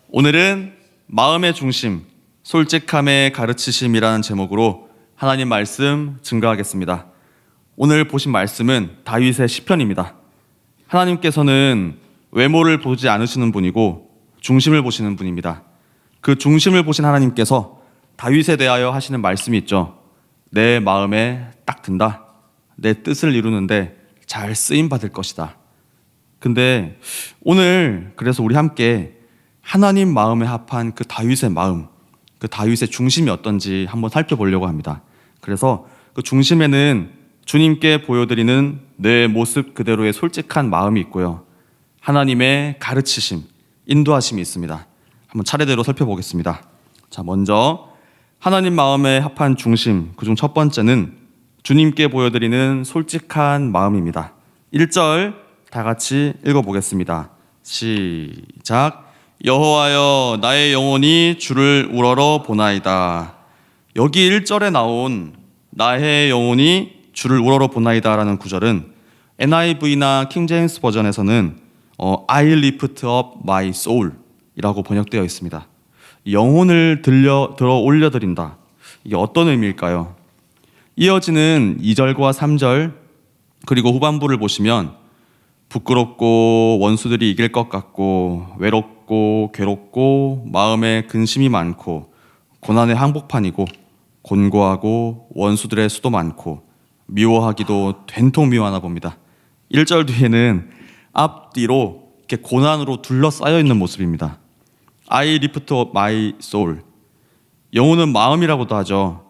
오늘은 마음의 중심, 솔직함의 가르치심이라는 제목으로 하나님 말씀 증거하겠습니다. 오늘 보신 말씀은 다윗의 시편입니다. 하나님께서는 외모를 보지 않으시는 분이고 중심을 보시는 분입니다. 그 중심을 보신 하나님께서 다윗에 대하여 하시는 말씀이 있죠. 내 마음에 딱 든다. 내 뜻을 이루는데 잘 쓰임 받을 것이다. 근데 오늘 그래서 우리 함께 하나님 마음에 합한 그 다윗의 마음, 그 다윗의 중심이 어떤지 한번 살펴보려고 합니다. 그래서 그 중심에는 주님께 보여드리는 내 모습 그대로의 솔직한 마음이 있고요. 하나님의 가르치심, 인도하심이 있습니다. 한번 차례대로 살펴보겠습니다. 자, 먼저 하나님 마음에 합한 중심, 그중 첫 번째는 주님께 보여드리는 솔직한 마음입니다. 1절 다 같이 읽어보겠습니다. 시작. 여호와여 나의 영혼이 주를 우러러 보나이다. 여기 1절에 나온 나의 영혼이 주를 우러러 보나이다 라는 구절은 NIV나 킹제임스 버전에서는 I lift up my soul 이라고 번역되어 있습니다. 영혼을 들어 올려드린다. 이게 어떤 의미일까요? 이어지는 2절과 3절 그리고 후반부를 보시면 부끄럽고 원수들이 이길 것 같고 외롭고 괴롭고 마음에 근심이 많고 고난의 한복판이고 곤고하고 원수들의 수도 많고 미워하기도 된통 미워하나 봅니다. 1절 뒤에는 앞뒤로 이렇게 고난으로 둘러싸여 있는 모습입니다. I lift up my soul. 영혼은 마음이라고도 하죠.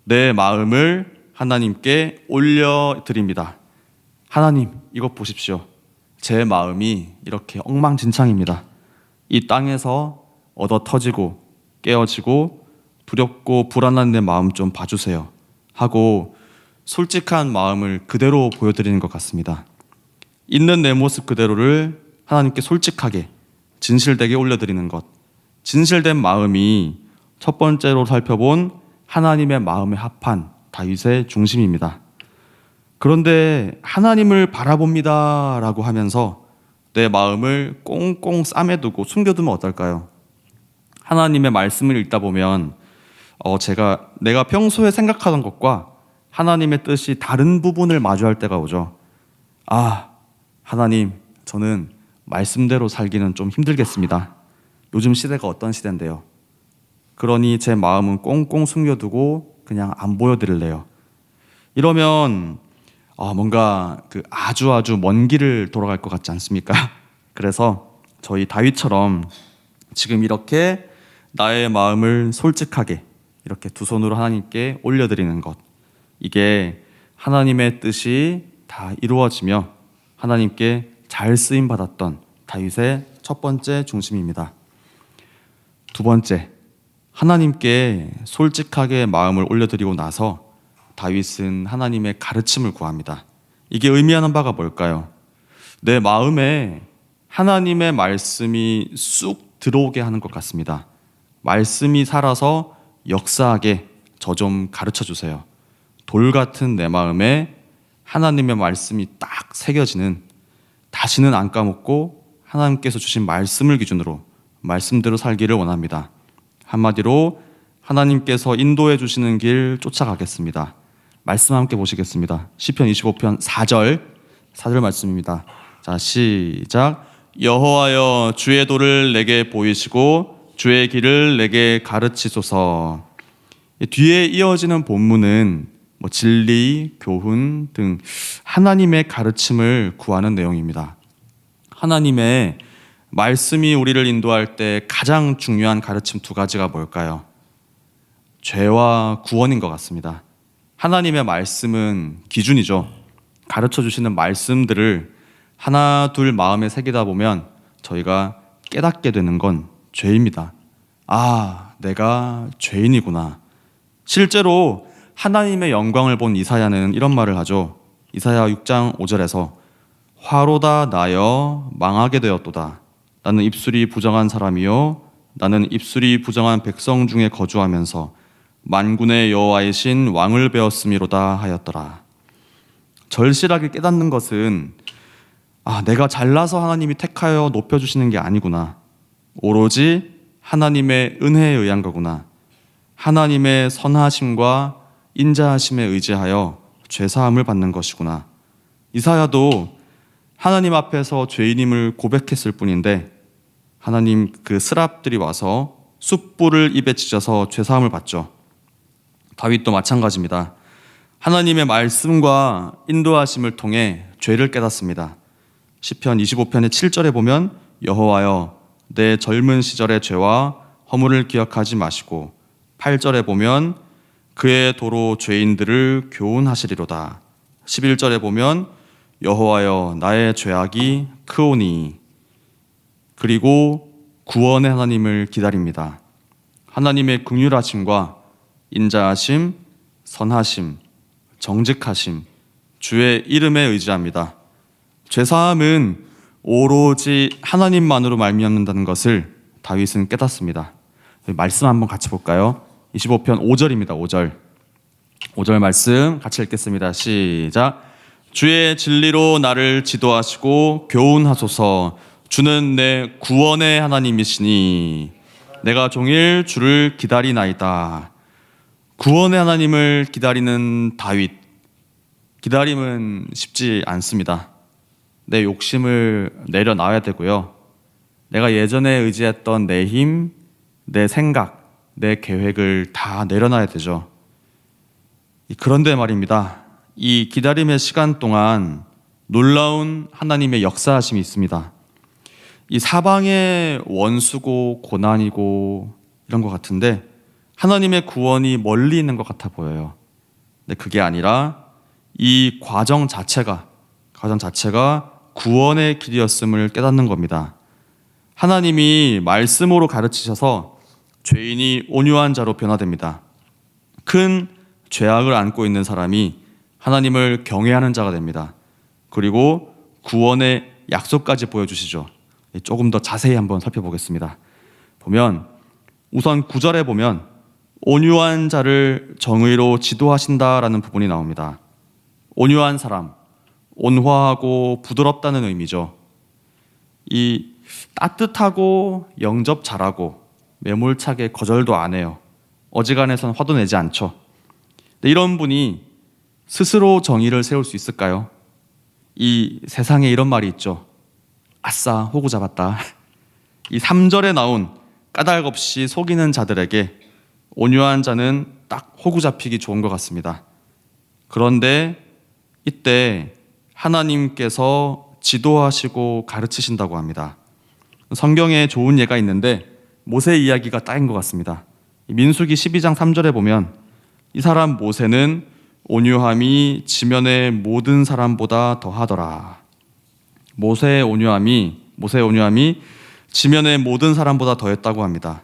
내 마음을 하나님께 올려드립니다. 하나님, 이것 보십시오. 제 마음이 이렇게 엉망진창입니다. 이 땅에서 얻어 터지고 깨어지고 두렵고 불안한 내 마음 좀 봐주세요 하고 솔직한 마음을 그대로 보여드리는 것 같습니다. 있는 내 모습 그대로를 하나님께 솔직하게 진실되게 올려드리는 것, 진실된 마음이 첫 번째로 살펴본 하나님의 마음에 합한 다윗의 중심입니다. 그런데 하나님을 바라봅니다 라고 하면서 내 마음을 꽁꽁 싸매두고 숨겨두면 어떨까요? 하나님의 말씀을 읽다 보면 내가 평소에 생각하던 것과 하나님의 뜻이 다른 부분을 마주할 때가 오죠. 하나님, 저는 말씀대로 살기는 좀 힘들겠습니다. 요즘 시대가 어떤 시대인데요. 그러니 제 마음은 꽁꽁 숨겨두고 그냥 안 보여드릴래요. 이러면 뭔가 아주 먼 길을 돌아갈 것 같지 않습니까? 그래서 저희 다윗처럼 지금 이렇게 나의 마음을 솔직하게 이렇게 두 손으로 하나님께 올려드리는 것, 이게 하나님의 뜻이 다 이루어지며 하나님께 잘 쓰임 받았던 다윗의 첫 번째 중심입니다. 두 번째, 하나님께 솔직하게 마음을 올려드리고 나서 다윗은 하나님의 가르침을 구합니다. 이게 의미하는 바가 뭘까요? 내 마음에 하나님의 말씀이 쑥 들어오게 하는 것 같습니다. 말씀이 살아서 역사하게 저 좀 가르쳐 주세요. 돌 같은 내 마음에 하나님의 말씀이 딱 새겨지는, 다시는 안 까먹고 하나님께서 주신 말씀을 기준으로 말씀대로 살기를 원합니다. 한마디로 하나님께서 인도해 주시는 길 쫓아가겠습니다. 말씀 함께 보시겠습니다. 시편 25편 4절 말씀입니다. 자, 시작. 여호와여 주의 도를 내게 보이시고 주의 길을 내게 가르치소서. 뒤에 이어지는 본문은 진리, 교훈 등 하나님의 가르침을 구하는 내용입니다. 하나님의 말씀이 우리를 인도할 때 가장 중요한 가르침 두 가지가 뭘까요? 죄와 구원인 것 같습니다. 하나님의 말씀은 기준이죠. 가르쳐 주시는 말씀들을 하나 둘 마음에 새기다 보면 저희가 깨닫게 되는 건 죄입니다. 내가 죄인이구나. 실제로 하나님의 영광을 본 이사야는 이런 말을 하죠. 이사야 6장 5절에서 화로다 나여 망하게 되었도다. 나는 입술이 부정한 사람이요 나는 입술이 부정한 백성 중에 거주하면서 만군의 여호와이신 왕을 배웠음이로다 하였더라. 절실하게 깨닫는 것은 내가 잘나서 하나님이 택하여 높여주시는 게 아니구나. 오로지 하나님의 은혜에 의한 거구나. 하나님의 선하심과 인자하심에 의지하여 죄사함을 받는 것이구나. 이사야도 하나님 앞에서 죄인임을 고백했을 뿐인데 하나님 그 스랍들이 와서 숯불을 입에 찢어서 죄사함을 받죠. 다윗도 마찬가지입니다. 하나님의 말씀과 인도하심을 통해 죄를 깨닫습니다. 시편 25편의 7절에 보면 여호와여 내 젊은 시절의 죄와 허물을 기억하지 마시고 8절에 보면 그의 도로 죄인들을 교훈하시리로다. 11절에 보면 여호와여 나의 죄악이 크오니. 그리고 구원의 하나님을 기다립니다. 하나님의 긍휼하심과 인자하심, 선하심, 정직하심, 주의 이름에 의지합니다. 죄사함은 오로지 하나님만으로 말미암는다는 것을 다윗은 깨닫습니다. 말씀 한번 같이 볼까요? 25편 5절입니다. 5절 말씀 같이 읽겠습니다. 시작. 주의 진리로 나를 지도하시고 교훈하소서. 주는 내 구원의 하나님이시니 내가 종일 주를 기다리나이다. 구원의 하나님을 기다리는 다윗. 기다림은 쉽지 않습니다. 내 욕심을 내려놔야 되고요. 내가 예전에 의지했던 내 힘, 내 생각, 내 계획을 다 내려놔야 되죠. 그런데 말입니다. 이 기다림의 시간 동안 놀라운 하나님의 역사하심이 있습니다. 이 사방의 원수고 고난이고 이런 것 같은데 하나님의 구원이 멀리 있는 것 같아 보여요. 근데 그게 아니라 이 과정 자체가 구원의 길이었음을 깨닫는 겁니다. 하나님이 말씀으로 가르치셔서 죄인이 온유한 자로 변화됩니다. 큰 죄악을 안고 있는 사람이 하나님을 경외하는 자가 됩니다. 그리고 구원의 약속까지 보여주시죠. 조금 더 자세히 한번 살펴보겠습니다. 보면 우선 9절에 보면 온유한 자를 정의로 지도하신다라는 부분이 나옵니다. 온유한 사람, 온화하고 부드럽다는 의미죠. 이 따뜻하고 영접 잘하고 매몰차게 거절도 안 해요. 어지간해선 화도 내지 않죠. 근데 이런 분이 스스로 정의를 세울 수 있을까요? 이 세상에 이런 말이 있죠. 아싸, 호구 잡았다. 이 3절에 나온 까닭없이 속이는 자들에게 온유한 자는 딱 호구 잡히기 좋은 것 같습니다. 그런데 이때 하나님께서 지도하시고 가르치신다고 합니다. 성경에 좋은 예가 있는데 모세 이야기가 딱인 것 같습니다. 민수기 12장 3절에 보면 이 사람 모세는 온유함이 지면의 모든 사람보다 더하더라. 모세의 온유함이 지면의 모든 사람보다 더했다고 합니다.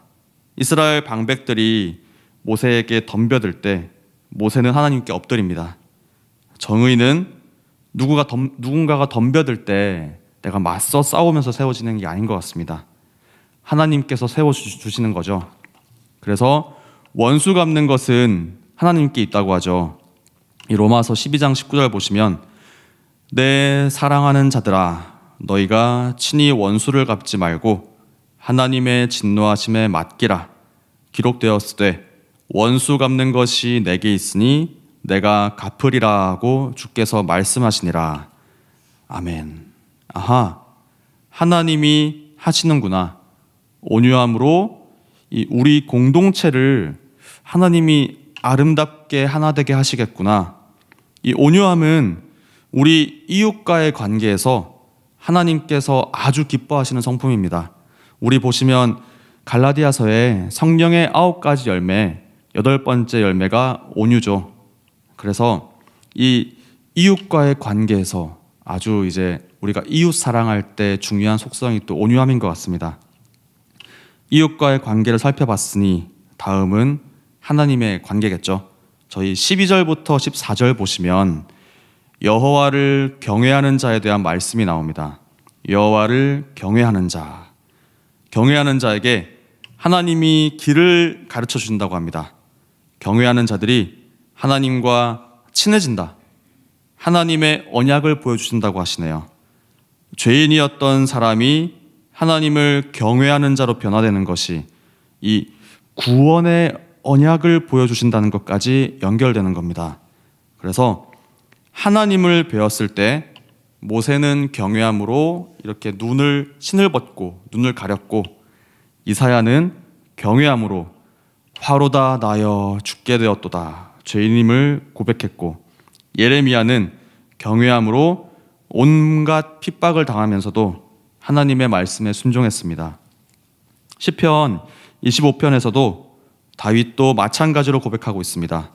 이스라엘 방백들이 모세에게 덤벼들 때 모세는 하나님께 엎드립니다. 정의는 누군가가 덤벼들 때 내가 맞서 싸우면서 세워지는 게 아닌 것 같습니다. 하나님께서 세워주시는 거죠. 그래서 원수 갚는 것은 하나님께 있다고 하죠. 이 로마서 12장 19절 보시면 내 사랑하는 자들아 너희가 친히 원수를 갚지 말고 하나님의 진노하심에 맡기라. 기록되었으되 원수 갚는 것이 내게 있으니 내가 갚으리라 하고 주께서 말씀하시니라. 아멘. 아하, 하나님이 하시는구나. 온유함으로 우리 공동체를 하나님이 아름답게 하나 되게 하시겠구나. 이 온유함은 우리 이웃과의 관계에서 하나님께서 아주 기뻐하시는 성품입니다. 우리 보시면 갈라디아서에 성령의 9가지 열매, 8번째 열매가 온유죠. 그래서 이 이웃과의 관계에서 아주 이제 우리가 이웃 사랑할 때 중요한 속성이 또 온유함인 것 같습니다. 이웃과의 관계를 살펴봤으니 다음은 하나님의 관계겠죠. 저희 12절부터 14절 보시면 여호와를 경외하는 자에 대한 말씀이 나옵니다. 여호와를 경외하는 자, 경외하는 자에게 하나님이 길을 가르쳐 주신다고 합니다. 경외하는 자들이 하나님과 친해진다. 하나님의 언약을 보여주신다고 하시네요. 죄인이었던 사람이 하나님을 경외하는 자로 변화되는 것이 이 구원의 언약을 보여주신다는 것까지 연결되는 겁니다. 그래서 하나님을 배웠을 때 모세는 경외함으로 이렇게 신을 벗고 눈을 가렸고, 이사야는 경외함으로 화로다 나여 죽게 되었도다 죄인임을 고백했고, 예레미야는 경외함으로 온갖 핍박을 당하면서도 하나님의 말씀에 순종했습니다. 시편 25편에서도 다윗도 마찬가지로 고백하고 있습니다.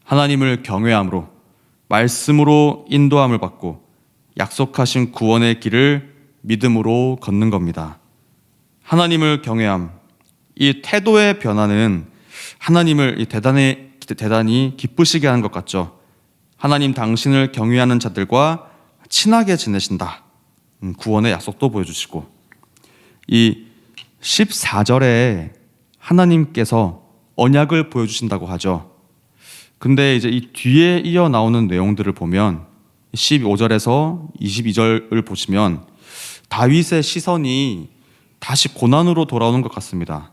하나님을 경외함으로 말씀으로 인도함을 받고 약속하신 구원의 길을 믿음으로 걷는 겁니다. 하나님을 경외함, 이 태도의 변화는 하나님을 대단히 기쁘시게 하는 것 같죠. 하나님 당신을 경외하는 자들과 친하게 지내신다, 구원의 약속도 보여주시고, 이 14절에 하나님께서 언약을 보여주신다고 하죠. 근데 이제 이 뒤에 이어 나오는 내용들을 보면 15절에서 22절을 보시면 다윗의 시선이 다시 고난으로 돌아오는 것 같습니다.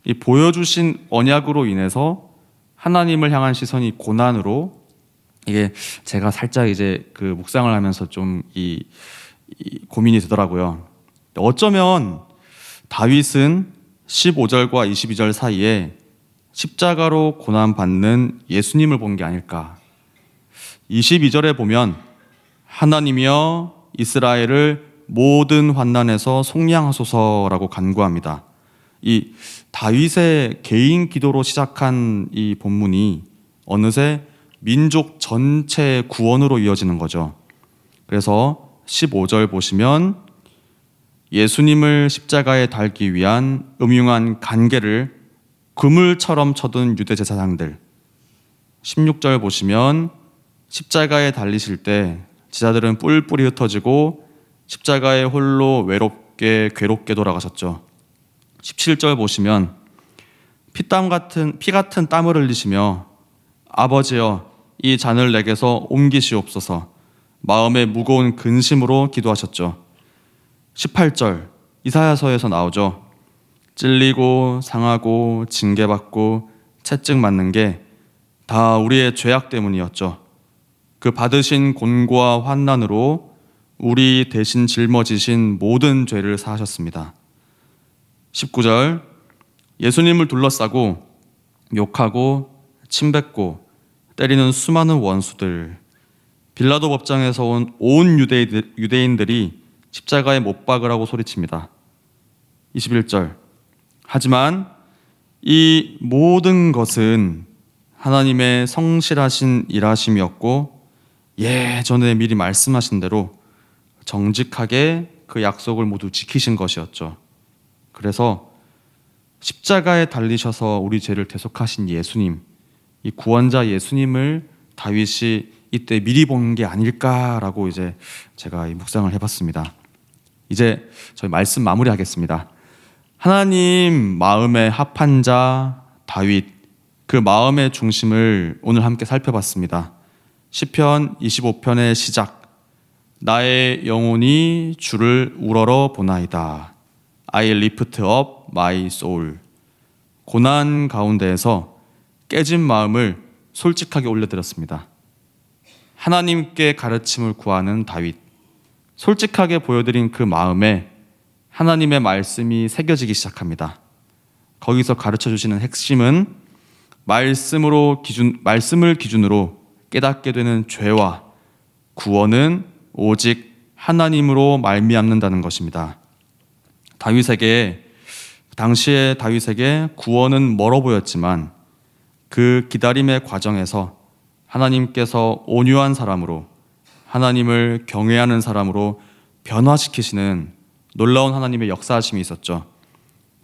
이 보여주신 언약으로 인해서 하나님을 향한 시선이 고난으로, 이게 제가 살짝 이제 그 묵상을 하면서 좀 이 고민이 되더라고요. 어쩌면 다윗은 15절과 22절 사이에 십자가로 고난받는 예수님을 본 게 아닐까. 22절에 보면 하나님이여 이스라엘을 모든 환난에서 속량하소서라고 간구합니다. 이 다윗의 개인 기도로 시작한 이 본문이 어느새 민족 전체의 구원으로 이어지는 거죠. 그래서 15절 보시면 예수님을 십자가에 달기 위한 음흉한 간계를 그물처럼 쳐둔 유대 제사장들, 16절 보시면 십자가에 달리실 때 제자들은 뿔뿔이 흩어지고 십자가에 홀로 외롭게 괴롭게 돌아가셨죠. 17절 보시면 피 같은 땀을 흘리시며 아버지여 이 잔을 내게서 옮기시옵소서 마음에 무거운 근심으로 기도하셨죠. 18절 이사야서에서 나오죠. 찔리고 상하고 징계받고 채찍 맞는 게 다 우리의 죄악 때문이었죠. 그 받으신 곤고와 환난으로 우리 대신 짊어지신 모든 죄를 사하셨습니다. 19절 예수님을 둘러싸고 욕하고 침뱉고 때리는 수많은 원수들, 빌라도 법정에서 온 유대인들이 십자가에 못 박으라고 소리칩니다. 21절 하지만 이 모든 것은 하나님의 성실하신 일하심이었고 예전에 미리 말씀하신 대로 정직하게 그 약속을 모두 지키신 것이었죠. 그래서 십자가에 달리셔서 우리 죄를 대속하신 예수님, 이 구원자 예수님을 다윗이 이때 미리 본 게 아닐까라고 이제 제가 이 묵상을 해봤습니다. 이제 저희 말씀 마무리하겠습니다. 하나님 마음에 합한 자 다윗, 그 마음의 중심을 오늘 함께 살펴봤습니다. 시편 25편의 시작, 나의 영혼이 주를 우러러 보나이다. I lift up my soul. 고난 가운데에서 깨진 마음을 솔직하게 올려드렸습니다. 하나님께 가르침을 구하는 다윗, 솔직하게 보여드린 그 마음에 하나님의 말씀이 새겨지기 시작합니다. 거기서 가르쳐 주시는 핵심은 말씀을 기준으로 깨닫게 되는 죄와 구원은 오직 하나님으로 말미암는다는 것입니다. 당시의 다윗에게 구원은 멀어 보였지만 그 기다림의 과정에서 하나님께서 온유한 사람으로, 하나님을 경외하는 사람으로 변화시키시는 놀라운 하나님의 역사하심이 있었죠.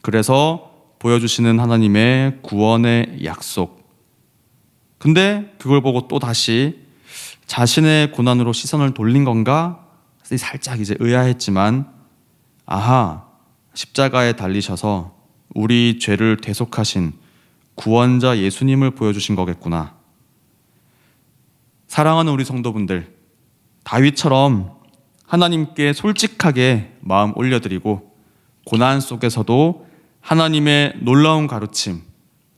그래서 보여주시는 하나님의 구원의 약속. 근데 그걸 보고 또 다시 자신의 고난으로 시선을 돌린 건가? 살짝 이제 의아했지만, 아하, 십자가에 달리셔서 우리 죄를 대속하신 구원자 예수님을 보여주신 거겠구나. 사랑하는 우리 성도분들, 다윗처럼 하나님께 솔직하게 마음 올려드리고 고난 속에서도 하나님의 놀라운 가르침,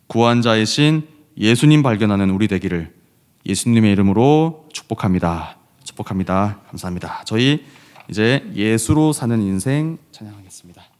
구원자이신 예수님 발견하는 우리 되기를 예수님의 이름으로 축복합니다. 축복합니다. 감사합니다. 저희 이제 예수로 사는 인생 찬양하겠습니다.